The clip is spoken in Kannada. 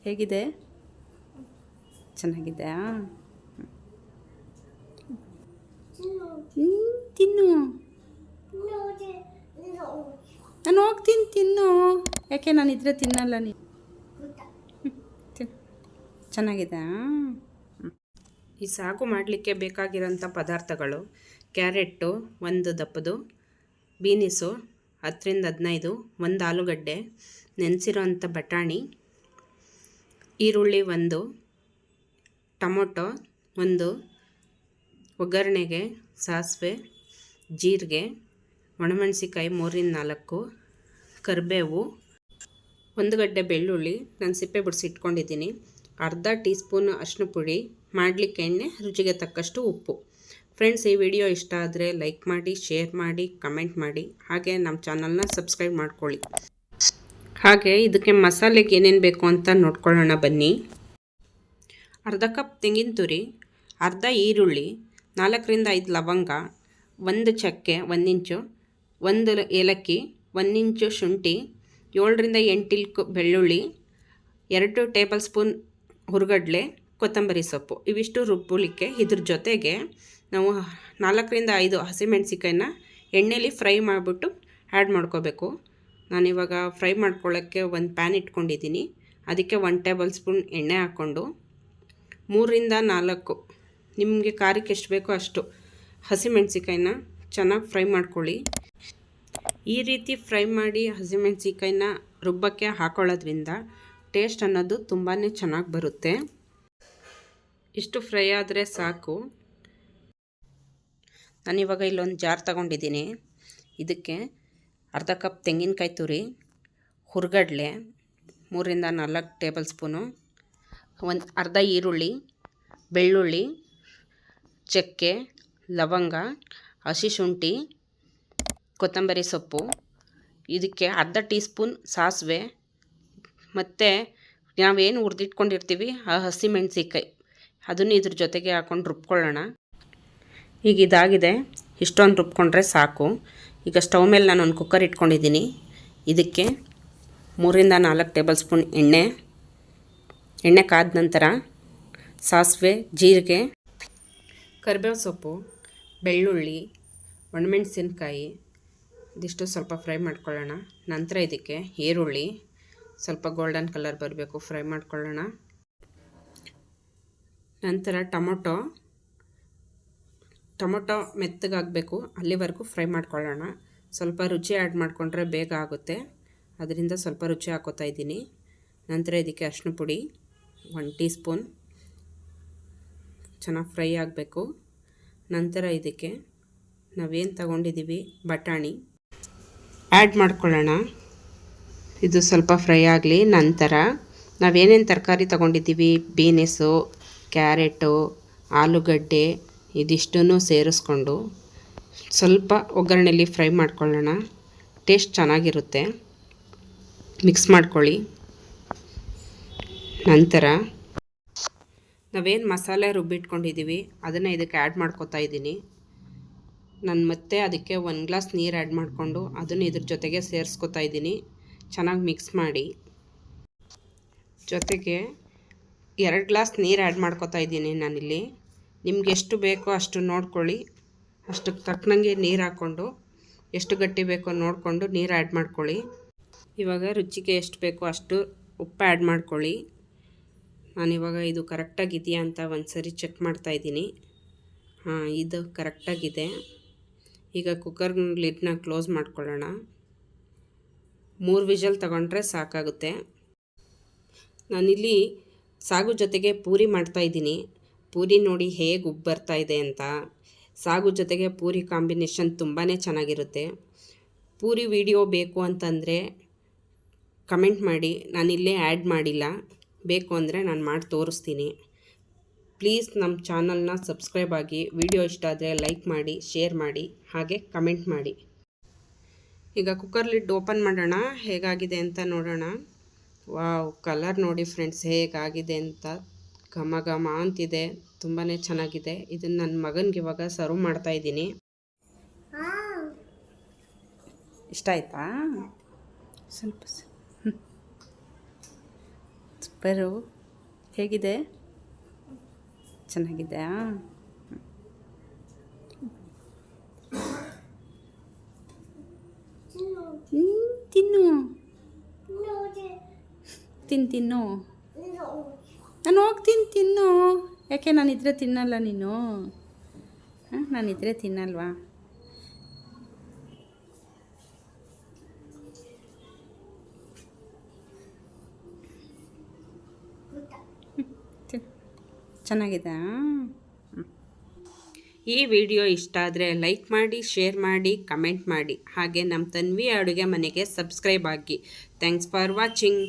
ಹೇಗಿದೆ? ಚೆನ್ನಾಗಿದೆಯಾ? ತಿನ್ನು. ನಾನು ಹೋಗ್ತೀನಿ, ತಿನ್ನು. ಯಾಕೆ ನಾನಿದ್ರೆ ತಿನ್ನಲ್ಲ ನೀನು? ಚೆನ್ನಾಗಿದೆ. ಈ ಸಾಗು ಮಾಡಲಿಕ್ಕೆ ಬೇಕಾಗಿರೋಂಥ ಪದಾರ್ಥಗಳು: ಕ್ಯಾರೆಟ್ಟು 1 ದಪ್ಪದು, ಬೀನಿಸು 10-15, 1 ಆಲೂಗಡ್ಡೆ, ನೆನೆಸಿರೋ ಅಂಥ ಬಟಾಣಿ, ಈರುಳ್ಳಿ 1, ಟೊಮೊಟೊ 1, ಒಗ್ಗರಣೆಗೆ ಸಾಸಿವೆ, ಜೀರಿಗೆ, ಒಣಮೆಣಸಿಕಾಯಿ 3-4, ಕರಿಬೇವು, 1 ಗಡ್ಡೆ ಬೆಳ್ಳುಳ್ಳಿ ನಾನು ಸಿಪ್ಪೆ ಬಿಡಿಸಿ ಇಟ್ಕೊಂಡಿದ್ದೀನಿ, ಅರ್ಧ ಟೀ ಸ್ಪೂನ್ ಅರಿಶಿನ ಪುಡಿ, ಮಾಡಲಿಕ್ಕೆ ಎಣ್ಣೆ, ರುಚಿಗೆ ತಕ್ಕಷ್ಟು ಉಪ್ಪು. ಫ್ರೆಂಡ್ಸ್, ಈ ವಿಡಿಯೋ ಇಷ್ಟ ಆದರೆ ಲೈಕ್ ಮಾಡಿ, ಶೇರ್ ಮಾಡಿ, ಕಮೆಂಟ್ ಮಾಡಿ, ಹಾಗೆ ನಮ್ಮ ಚಾನಲ್ನ ಸಬ್ಸ್ಕ್ರೈಬ್ ಮಾಡ್ಕೊಳ್ಳಿ. ಹಾಗೆ ಇದಕ್ಕೆ ಮಸಾಲೆಗೆ ಏನೇನು ಬೇಕು ಅಂತ ನೋಡ್ಕೊಳ್ಳೋಣ ಬನ್ನಿ. ಅರ್ಧ ಕಪ್ ತೆಂಗಿನ ತುರಿ, ಅರ್ಧ ಈರುಳ್ಳಿ, 4-5 ಲವಂಗ, 1 ಚಕ್ಕೆ 1 ಇಂಚು, 1 ಏಲಕ್ಕಿ, 1 ಇಂಚು ಶುಂಠಿ, 7-8 ಇಲ್ಕು ಬೆಳ್ಳುಳ್ಳಿ, 2 ಟೇಬಲ್ ಸ್ಪೂನ್ ಹುರ್ಗಡ್ಲೆ, ಕೊತ್ತಂಬರಿ ಸೊಪ್ಪು. ಇವಿಷ್ಟು ರುಬ್ಬಲಿಕ್ಕೆ. ಇದ್ರ ಜೊತೆಗೆ ನಾವು 4-5 ಹಸಿಮೆಣಸಿಕಾಯಿನ ಎಣ್ಣೆಲಿ ಫ್ರೈ ಮಾಡಿಬಿಟ್ಟು ಆ್ಯಡ್ ಮಾಡ್ಕೋಬೇಕು. ನಾನಿವಾಗ ಫ್ರೈ ಮಾಡ್ಕೊಳ್ಳೋಕ್ಕೆ ಒಂದು ಪ್ಯಾನ್ ಇಟ್ಕೊಂಡಿದ್ದೀನಿ. ಅದಕ್ಕೆ 1 ಟೇಬಲ್ ಸ್ಪೂನ್ ಎಣ್ಣೆ ಹಾಕ್ಕೊಂಡು 3-4 ನಿಮಗೆ ಖಾರಕ್ಕೆ ಎಷ್ಟು ಬೇಕೋ ಅಷ್ಟು ಹಸಿಮೆಣಸಿಕಾಯಿನ ಚೆನ್ನಾಗಿ ಫ್ರೈ ಮಾಡ್ಕೊಳ್ಳಿ. ಈ ರೀತಿ ಫ್ರೈ ಮಾಡಿ ಹಸಿಮೆಣಸಿಕಾಯಿನ ರುಬ್ಬಕ್ಕೆ ಹಾಕೊಳ್ಳೋದ್ರಿಂದ ಟೇಸ್ಟ್ ಅನ್ನೋದು ತುಂಬಾ ಚೆನ್ನಾಗಿ ಬರುತ್ತೆ. ಇಷ್ಟು ಫ್ರೈ ಆದರೆ ಸಾಕು. ನಾನಿವಾಗ ಇಲ್ಲೊಂದು ಜಾರ್ ತಗೊಂಡಿದ್ದೀನಿ. ಇದಕ್ಕೆ ಅರ್ಧ ಕಪ್ ತೆಂಗಿನಕಾಯಿ ತುರಿ, ಹುರ್ಗಡ್ಲೆ 3-4 ಟೇಬಲ್ ಸ್ಪೂನು, ಅರ್ಧ ಈರುಳ್ಳಿ, ಬೆಳ್ಳುಳ್ಳಿ, ಚಕ್ಕೆ, ಲವಂಗ, ಹಸಿ ಶುಂಠಿ, ಕೊತ್ತಂಬರಿ ಸೊಪ್ಪು, ಇದಕ್ಕೆ ಅರ್ಧ ಟೀ ಸ್ಪೂನ್ ಸಾಸಿವೆ, ಮತ್ತು ನಾವೇನು ಹುರಿದಿಟ್ಕೊಂಡಿರ್ತೀವಿ ಆ ಹಸಿಮೆಣಸಿಕಾಯಿ ಅದನ್ನು ಇದ್ರ ಜೊತೆಗೆ ಹಾಕ್ಕೊಂಡು ರುಬ್ಕೊಳ್ಳೋಣ. ಈಗ ಇದಾಗಿದೆ. ಇಷ್ಟೊಂದು ರುಬ್ಕೊಂಡ್ರೆ ಸಾಕು. ಈಗ ಸ್ಟವ್ ಮೇಲೆ ನಾನು ಒಂದು ಕುಕ್ಕರ್ ಇಟ್ಕೊಂಡಿದ್ದೀನಿ. ಇದಕ್ಕೆ 3-4 ಟೇಬಲ್ ಸ್ಪೂನ್ ಎಣ್ಣೆ ಕಾದ ನಂತರ ಸಾಸಿವೆ, ಜೀರಿಗೆ, ಕರಿಬೇವು ಸೊಪ್ಪು, ಬೆಳ್ಳುಳ್ಳಿ, ಒಣಮೆಣಸಿನ್ಕಾಯಿ ಇದಿಷ್ಟು ಸ್ವಲ್ಪ ಫ್ರೈ ಮಾಡ್ಕೊಳ್ಳೋಣ. ನಂತರ ಇದಕ್ಕೆ ಈರುಳ್ಳಿ ಸ್ವಲ್ಪ ಗೋಲ್ಡನ್ ಕಲರ್ ಬರಬೇಕು, ಫ್ರೈ ಮಾಡ್ಕೊಳ್ಳೋಣ. ನಂತರ ಟೊಮೊಟೊ ಮೆತ್ತಗಾಗಬೇಕು, ಅಲ್ಲಿವರೆಗೂ ಫ್ರೈ ಮಾಡ್ಕೊಳ್ಳೋಣ. ಸ್ವಲ್ಪ ರುಚಿ ಆ್ಯಡ್ ಮಾಡಿಕೊಂಡ್ರೆ ಬೇಗ ಆಗುತ್ತೆ, ಅದರಿಂದ ಸ್ವಲ್ಪ ರುಚಿ ಹಾಕೋತಾ ಇದ್ದೀನಿ. ನಂತರ ಇದಕ್ಕೆ ಅರಿಶಿನ ಪುಡಿ 1 ಟೀ ಸ್ಪೂನ್ ಚೆನ್ನಾಗಿ ಫ್ರೈ ಆಗಬೇಕು. ನಂತರ ಇದಕ್ಕೆ ನಾವೇನು ತಗೊಂಡಿದ್ದೀವಿ ಬಟಾಣಿ ಆ್ಯಡ್ ಮಾಡ್ಕೊಳ್ಳೋಣ. ಇದು ಸ್ವಲ್ಪ ಫ್ರೈ ಆಗಲಿ. ನಂತರ ನಾವೇನೇನು ತರಕಾರಿ ತಗೊಂಡಿದ್ದೀವಿ, ಬೀನಿಸು, ಕ್ಯಾರೆಟು, ಆಲೂಗಡ್ಡೆ ಇದಿಷ್ಟನ್ನು ಸೇರಿಸ್ಕೊಂಡು ಸ್ವಲ್ಪ ಒಗ್ಗರಣೆಯಲ್ಲಿ ಫ್ರೈ ಮಾಡ್ಕೊಳ್ಳೋಣ. ಟೇಸ್ಟ್ ಚೆನ್ನಾಗಿರುತ್ತೆ. ಮಿಕ್ಸ್ ಮಾಡ್ಕೊಳ್ಳಿ. ನಂತರ ನಾವೇನು ಮಸಾಲೆ ರುಬ್ಬಿಟ್ಕೊಂಡಿದ್ದೀವಿ ಅದನ್ನು ಇದಕ್ಕೆ ಆ್ಯಡ್ ಮಾಡ್ಕೊತಾ ಇದ್ದೀನಿ. ನಾನು ಮತ್ತೆ ಅದಕ್ಕೆ 1 ಗ್ಲಾಸ್ ನೀರು ಆ್ಯಡ್ ಮಾಡಿಕೊಂಡು ಅದನ್ನು ಇದ್ರ ಜೊತೆಗೆ ಸೇರಿಸ್ಕೊತಾ ಇದ್ದೀನಿ. ಚೆನ್ನಾಗಿ ಮಿಕ್ಸ್ ಮಾಡಿ. ಜೊತೆಗೆ 2 ಗ್ಲಾಸ್ ನೀರು ಆ್ಯಡ್ ಮಾಡ್ಕೊತಾ ಇದ್ದೀನಿ ನಾನಿಲ್ಲಿ. ನಿಮ್ಗೆ ಎಷ್ಟು ಬೇಕೋ ಅಷ್ಟು ನೋಡ್ಕೊಳ್ಳಿ. ಅಷ್ಟಕ್ಕೆ ತಕ್ಕನಂಗೆ ನೀರು ಹಾಕ್ಕೊಂಡು ಎಷ್ಟು ಗಟ್ಟಿ ಬೇಕೋ ನೋಡಿಕೊಂಡು ನೀರು ಆ್ಯಡ್ ಮಾಡ್ಕೊಳ್ಳಿ. ಇವಾಗ ರುಚಿಗೆ ಎಷ್ಟು ಬೇಕೋ ಅಷ್ಟು ಉಪ್ಪು ಆ್ಯಡ್ ಮಾಡ್ಕೊಳ್ಳಿ. ನಾನಿವಾಗ ಇದು ಕರೆಕ್ಟಾಗಿದೆಯಾ ಅಂತ ಒಂದು ಸರಿ ಚೆಕ್ ಮಾಡ್ತಾಯಿದ್ದೀನಿ. ಇದು ಕರೆಕ್ಟಾಗಿದೆ. ಈಗ ಕುಕ್ಕರ್ ಲಿಡ್ನ ಕ್ಲೋಸ್ ಮಾಡ್ಕೊಳ್ಳೋಣ. 3 ವಿಷಲ್ ತಗೊಂಡ್ರೆ ಸಾಕಾಗುತ್ತೆ. ನಾನಿಲ್ಲಿ ಸಾಗು ಜೊತೆಗೆ ಪೂರಿ ಮಾಡ್ತಾಯಿದ್ದೀನಿ. ಪೂರಿ ನೋಡಿ ಹೇಗೆ ಉಬ್ಬು ಬರ್ತಾ ಇದೆ ಅಂತ. ಸಾಗು ಜೊತೆಗೆ ಪೂರಿ ಕಾಂಬಿನೇಷನ್ ತುಂಬಾ ಚೆನ್ನಾಗಿರುತ್ತೆ. ಪೂರಿ ವಿಡಿಯೋ ಬೇಕು ಅಂತಂದರೆ ಕಮೆಂಟ್ ಮಾಡಿ. ನಾನಿಲ್ಲೇ ಆ್ಯಡ್ ಮಾಡಿಲ್ಲ, ಬೇಕು ಅಂದರೆ ನಾನು ಮಾಡಿ ತೋರಿಸ್ತೀನಿ. ಪ್ಲೀಸ್ ನಮ್ಮ ಚಾನಲ್ನ ಸಬ್ಸ್ಕ್ರೈಬ್ ಆಗಿ. ವಿಡಿಯೋ ಇಷ್ಟ ಆದರೆ ಲೈಕ್ ಮಾಡಿ, ಶೇರ್ ಮಾಡಿ, ಹಾಗೆ ಕಮೆಂಟ್ ಮಾಡಿ. ಈಗ ಕುಕ್ಕರ್ ಲಿಡ್ ಓಪನ್ ಮಾಡೋಣ, ಹೇಗಾಗಿದೆ ಅಂತ ನೋಡೋಣ. ವಾವ್, ಕಲರ್ ನೋಡಿ ಫ್ರೆಂಡ್ಸ್ ಹೇಗಾಗಿದೆ ಅಂತ. ಘಮ ಘಮ ಅಂತಿದೆ, ತುಂಬಾ ಚೆನ್ನಾಗಿದೆ. ಇದನ್ನು ನನ್ನ ಮಗನಿಗೆ ಇವಾಗ ಸರ್ವ್ ಮಾಡ್ತಾಯಿದ್ದೀನಿ. ಇಷ್ಟ ಆಯ್ತಾ? ಸ್ವಲ್ಪ ಬರು ಹೇಗಿದೆ? ಚೆನ್ನಾಗಿದೆಯಾ? ತಿನ್ನು ತಿನ್ನು ನಾನು ಹೋಗ್ತೀನಿ ತಿನ್ನು. ಯಾಕೆ ನಾನಿದ್ರೆ ತಿನ್ನಲ್ಲ ನೀನು? ಹಾಂ, ನಾನಿದ್ರೆ ತಿನ್ನಲ್ವಾ? ಚೆನ್ನಾಗಿದೆ. ಈ ವಿಡಿಯೋ ಇಷ್ಟ ಆದರೆ ಲೈಕ್ ಮಾಡಿ, ಶೇರ್ ಮಾಡಿ, ಕಮೆಂಟ್ ಮಾಡಿ. ಹಾಗೆ ನಮ್ಮ ತನ್ವಿ ಅಡುಗೆ ಮನೆಗೆ ಸಬ್ಸ್ಕ್ರೈಬ್ ಆಗಿ. Thanks for watching.